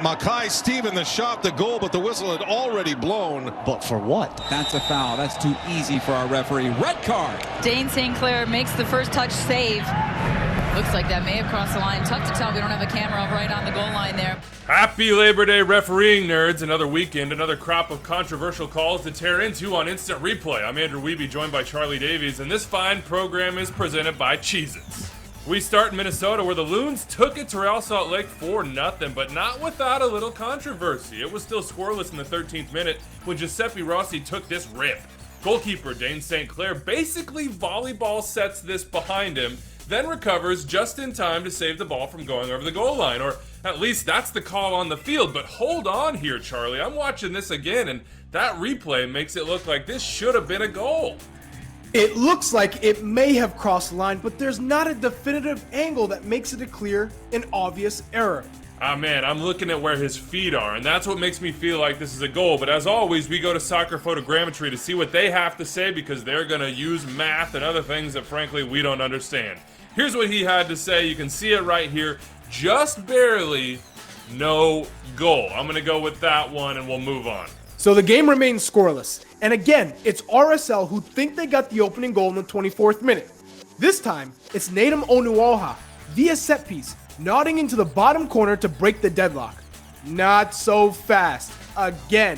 Mackay Steven the shot, the goal, but the whistle had already blown. But for what? That's a foul. That's too easy for our referee. Red card. Dane St. Clair makes the first touch save. Looks like that may have crossed the line. Tough to tell. We don't have a camera right on the goal line there. Happy Labor Day refereeing nerds. Another weekend, another crop of controversial calls to tear into on Instant Replay. I'm Andrew Wiebe, joined by Charlie Davies, and this fine program is presented by Cheez-Its. We start in Minnesota, where the Loons took it to Real Salt Lake 4-0, but not without a little controversy. It was still scoreless in the 13th minute when Giuseppe Rossi took this rip. Goalkeeper Dane St. Clair basically volleyball sets this behind him, then recovers just in time to save the ball from going over the goal line, or at least that's the call on the field. But hold on here, Charlie. I'm watching this again, and that replay makes it look like this should have been a goal. It looks like it may have crossed the line, but there's not a definitive angle that makes it a clear and obvious error. Ah man, I'm looking at where his feet are, and that's what makes me feel like this is a goal. But as always, we go to Soccer Photogrammetry to see what they have to say, because they're going to use math and other things that frankly we don't understand. Here's what he had to say. You can see it right here. Just barely, no goal. I'm going to go with that one, and we'll move on. So the game remains scoreless. And again, it's RSL who think they got the opening goal in the 24th minute. This time, it's Nadim Onuoha via set piece, nodding into the bottom corner to break the deadlock. Not so fast. Again.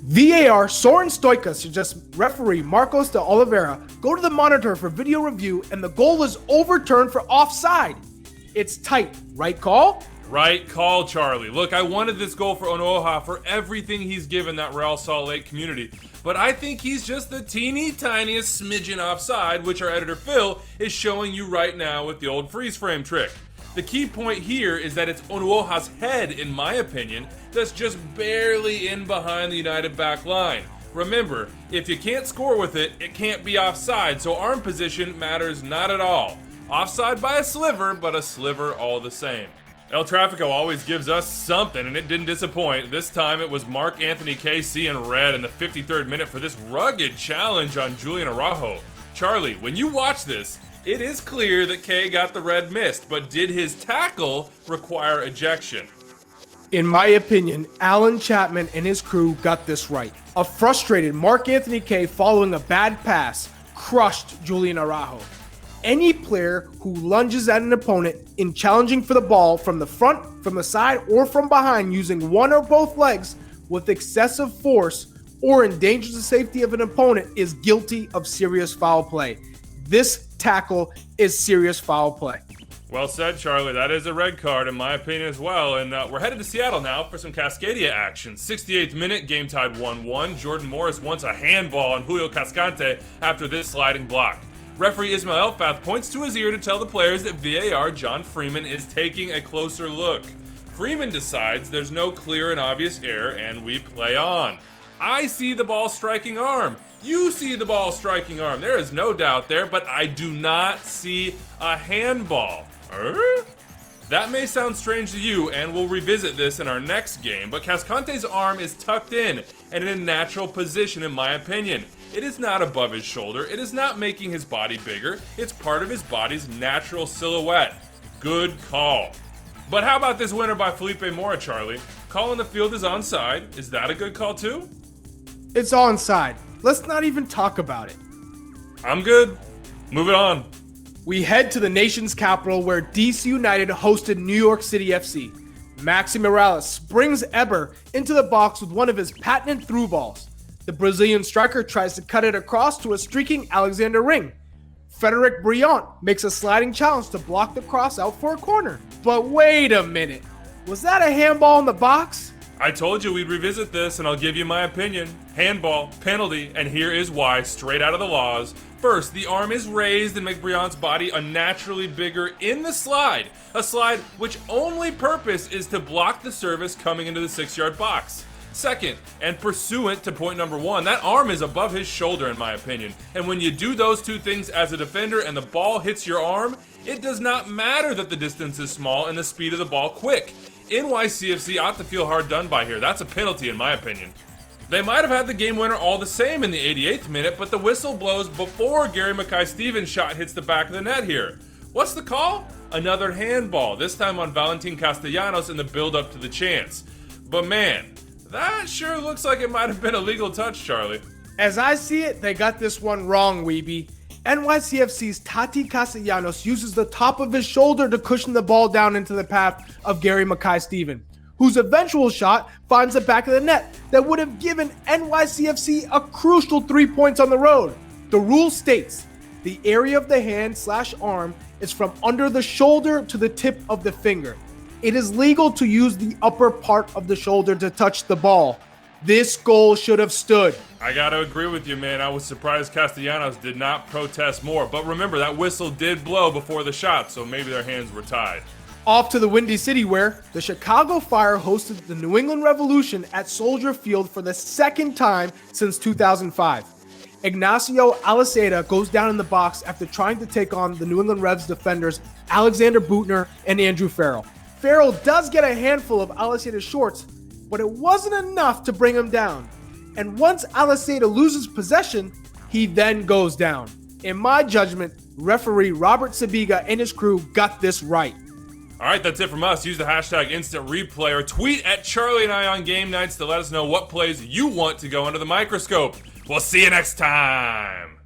VAR Soren Stoica suggests referee Marcos de Oliveira go to the monitor for video review, and the goal is overturned for offside. It's tight, right call? Right call, Charlie. Look, I wanted this goal for Onuoha for everything he's given that Real Salt Lake community, but I think he's just the teeny tiniest smidgen offside, which our editor Phil is showing you right now with the old freeze frame trick. The key point here is that it's Onuoha's head, in my opinion, that's just barely in behind the United back line. Remember, if you can't score with it, it can't be offside, so arm position matters not at all. Offside by a sliver, but a sliver all the same. El Trafico always gives us something, and it didn't disappoint. This time it was Mark Anthony KC in red in the 53rd minute for this rugged challenge on Julian Araujo. Charlie, when you watch this, it is clear that K got the red missed, but did his tackle require ejection? In my opinion, Alan Chapman and his crew got this right. A frustrated Mark Anthony K following a bad pass crushed Julian Araujo. Any player who lunges at an opponent in challenging for the ball from the front, from the side, or from behind using one or both legs with excessive force or endangers the safety of an opponent is guilty of serious foul play. This tackle is serious foul play. Well said, Charlie. That is a red card in my opinion as well. And we're headed to Seattle now for some Cascadia action. 68th minute, game tied 1-1. Jordan Morris wants a handball on Julio Cascante after this sliding block. Referee Ismail Elfath points to his ear to tell the players that VAR John Freeman is taking a closer look. Freeman decides there's no clear and obvious error, and we play on. I see the ball striking arm. You see the ball striking arm. There is no doubt there, but I do not see a handball. That may sound strange to you, and we'll revisit this in our next game, but Cascante's arm is tucked in and in a natural position in my opinion. It is not above his shoulder. It is not making his body bigger. It's part of his body's natural silhouette. Good call. But how about this winner by Felipe Mora, Charlie? Calling the field is onside. Is that a good call too? It's onside. Let's not even talk about it. I'm good. Move it on. We head to the nation's capital where DC United hosted New York City FC. Maxi Morales springs Eber into the box with one of his patented through balls. The Brazilian striker tries to cut it across to a streaking Alexander Ring. Frederic Briant makes a sliding challenge to block the cross out for a corner. But wait a minute. Was that a handball in the box? I told you we'd revisit this, and I'll give you my opinion. Handball, penalty, and here is why, straight out of the laws. First, the arm is raised and make Briant's body unnaturally bigger in the slide. A slide which only purpose is to block the service coming into the 6-yard box. Second, and pursuant to point number one, that arm is above his shoulder in my opinion. And when you do those two things as a defender and the ball hits your arm, it does not matter that the distance is small and the speed of the ball quick. NYCFC ought to feel hard done by here. That's a penalty in my opinion. They might have had the game winner all the same in the 88th minute, but the whistle blows before Gary Mackay-Steven's shot hits the back of the net here. What's the call? Another handball, this time on Valentin Castellanos in the build-up to the chance. But man, that sure looks like it might have been a legal touch, Charlie. As I see it, they got this one wrong, Wiebe. NYCFC's Tati Castellanos uses the top of his shoulder to cushion the ball down into the path of Gary Mackay-Steven, whose eventual shot finds the back of the net that would have given NYCFC a crucial 3 points on the road. The rule states the area of the hand/arm is from under the shoulder to the tip of the finger. It is legal to use the upper part of the shoulder to touch the ball. This goal should have stood. I gotta agree with you, man. I was surprised Castellanos did not protest more. But remember, that whistle did blow before the shot, so maybe their hands were tied. Off to the Windy City where the Chicago Fire hosted the New England Revolution at Soldier Field for the second time since 2005. Ignacio Aliceta goes down in the box after trying to take on the New England Revs defenders Alexander Butner and Andrew Farrell. Farrell does get a handful of Aliceta's shorts, but it wasn't enough to bring him down. And once Aliceta loses possession, he then goes down. In my judgment, referee Robert Sabiga and his crew got this right. All right, that's it from us. Use the hashtag Instant Replay or tweet at Charlie and I on game nights to let us know what plays you want to go under the microscope. We'll see you next time.